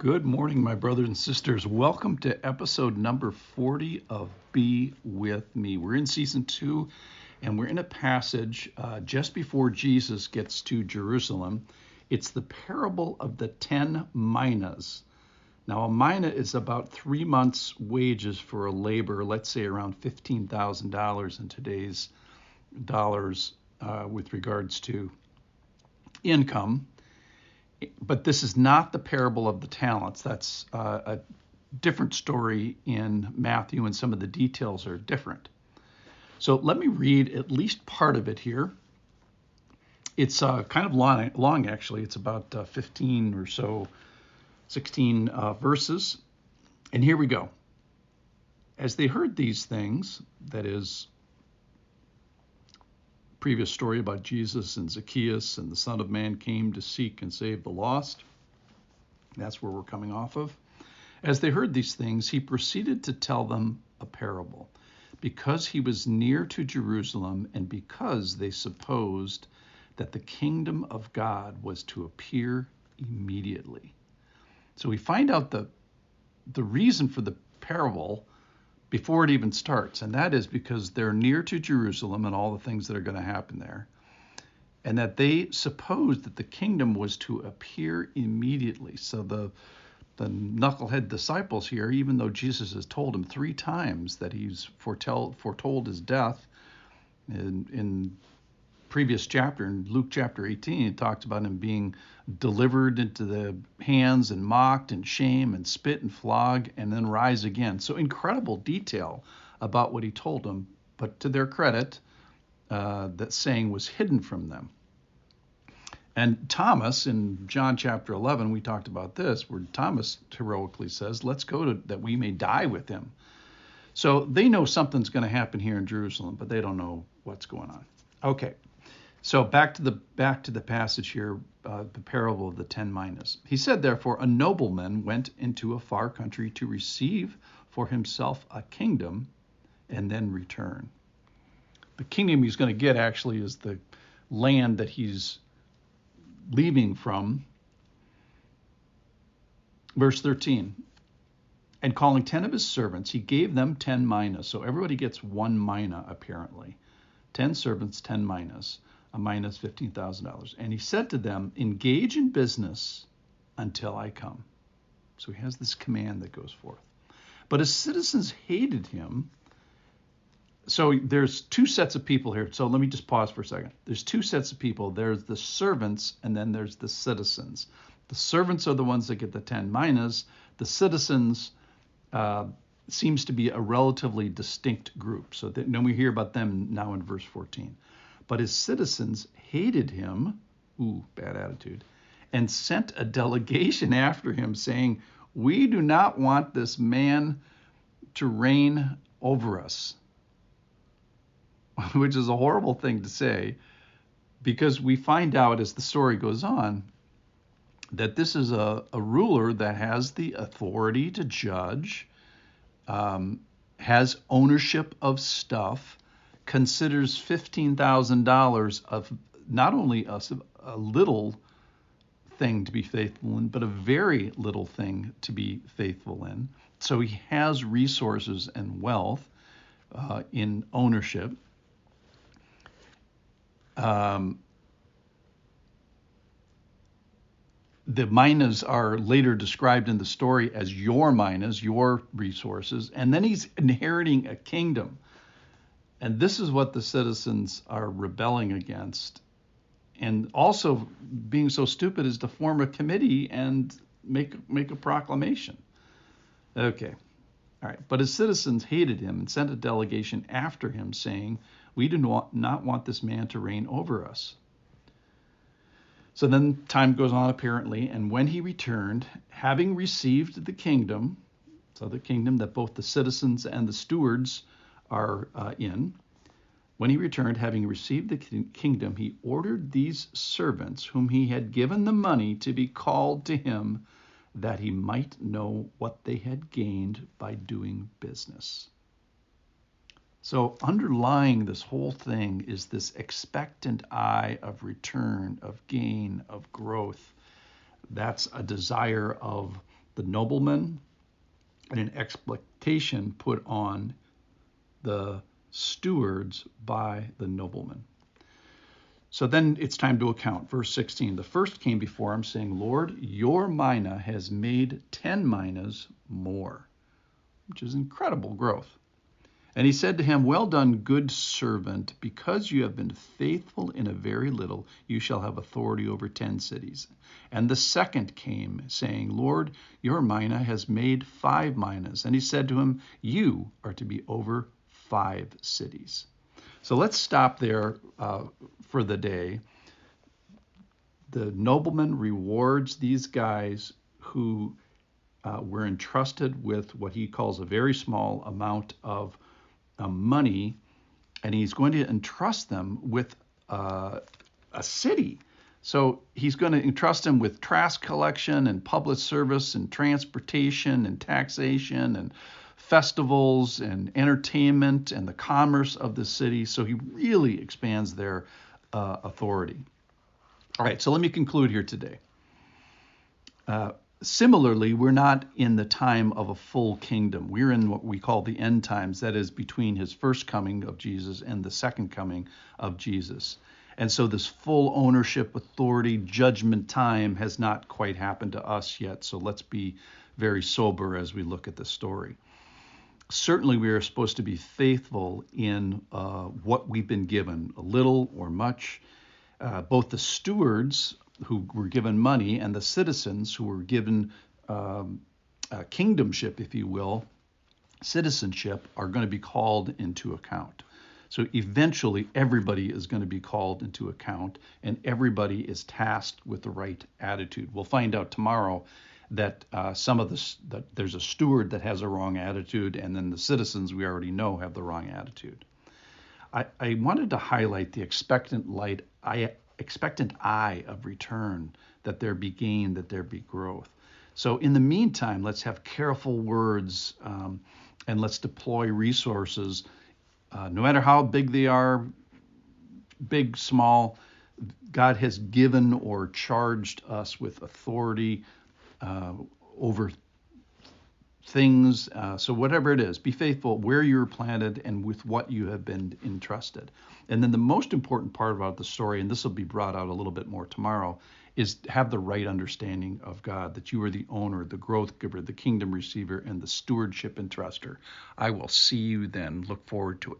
Good morning, my brothers and sisters. Welcome to episode number 40 of Be With Me. We're in season 2, and we're in a passage just before Jesus gets to Jerusalem. It's the parable of the 10 minas. Now, a mina is about 3 months' wages for a laborer, let's say around $15,000 in today's dollars with regards to income. But this is not the parable of the talents. That's a different story in Matthew, and some of the details are different. So let me read at least part of it here. It's kind of long, actually. It's about 15 or so, 16 verses. And here we go. As they heard these things, that is, previous story about Jesus and Zacchaeus and the Son of Man came to seek and save the lost. That's where we're coming off of. As they heard these things, he proceeded to tell them a parable, because he was near to Jerusalem and because they supposed that the kingdom of God was to appear immediately. So we find out the reason for the parable before it even starts, and that is because they're near to Jerusalem and all the things that are going to happen there, and that they supposed that the kingdom was to appear immediately. So the knucklehead disciples here, even though Jesus has told them 3 times that he's foretold his death, in previous chapter, in Luke chapter 18, it talks about him being delivered into the hands and mocked and shamed and spit and flogged and then rise again. So incredible detail about what he told them, but to their credit, that saying was hidden from them. And Thomas, in John chapter 11, we talked about this, where Thomas heroically says, let's go that we may die with him. So they know something's going to happen here in Jerusalem, but they don't know what's going on. Okay. So back to the passage here, the parable of the 10 minas. He said, therefore, a nobleman went into a far country to receive for himself a kingdom and then return. The kingdom he's going to get actually is the land that he's leaving from. Verse 13. And calling 10 of his servants, he gave them 10 minas. So everybody gets 1 mina, apparently. 10 servants, 10 minas. A mina is $15,000. And he said to them, engage in business until I come. So he has this command that goes forth. But his citizens hated him. So there's 2 sets of people here. So let me just pause for a second. There's 2 sets of people. There's the servants, and then there's the citizens. The servants are the ones that get the 10 minas. The citizens seems to be a relatively distinct group. So then we hear about them now in verse 14. But his citizens hated him, bad attitude, and sent a delegation after him saying, we do not want this man to reign over us. Which is a horrible thing to say, because we find out as the story goes on that this is a ruler that has the authority to judge, has ownership of stuff, considers $15,000 of not only a little thing to be faithful in, but a very little thing to be faithful in. So he has resources and wealth in ownership. The minas are later described in the story as your minas, your resources, and then he's inheriting a kingdom. And this is what the citizens are rebelling against. And also being so stupid as to form a committee and make a proclamation. Okay. All right. But his citizens hated him and sent a delegation after him saying, we do not want this man to reign over us. So then time goes on apparently. And when he returned, having received the kingdom, so the kingdom that both the citizens and the stewards are in. When he returned, having received the kingdom, he ordered these servants whom he had given the money to be called to him, that he might know what they had gained by doing business. So underlying this whole thing is this expectant eye of return, of gain, of growth. That's a desire of the nobleman, and an expectation put on the stewards by the nobleman. So then it's time to account. Verse 16, the first came before him, saying, Lord, your mina has made 10 minas more, which is incredible growth. And he said to him, well done, good servant, because you have been faithful in a very little, you shall have authority over 10 cities. And the second came, saying, Lord, your mina has made 5 minas. And he said to him, you are to be over 5 cities. So let's stop there for the day. The nobleman rewards these guys who were entrusted with what he calls a very small amount of money, and he's going to entrust them with a city. So he's going to entrust them with trash collection and public service and transportation and taxation and festivals and entertainment and the commerce of the city. So he really expands their authority. All right, so let me conclude here today. Similarly, we're not in the time of a full kingdom. We're in what we call the end times, that is between his first coming of Jesus and the second coming of Jesus. And so this full ownership, authority, judgment time has not quite happened to us yet. So let's be very sober as we look at the story. Certainly we are supposed to be faithful in what we've been given, a little or much. Both the stewards who were given money and the citizens who were given kingdomship, if you will, citizenship, are going to be called into account. So eventually everybody is going to be called into account, and everybody is tasked with the right attitude. We'll find out tomorrow that that there's a steward that has a wrong attitude, and then the citizens we already know have the wrong attitude. I wanted to highlight the expectant eye of return, that there be gain, that there be growth. So in the meantime, let's have careful words, and let's deploy resources, no matter how big they are, big, small. God has given or charged us with authority over things. So whatever it is, be faithful where you're planted and with what you have been entrusted. And then the most important part about the story, and this will be brought out a little bit more tomorrow, is have the right understanding of God, that you are the owner, the growth giver, the kingdom receiver, and the stewardship entruster. I will see you then. Look forward to it.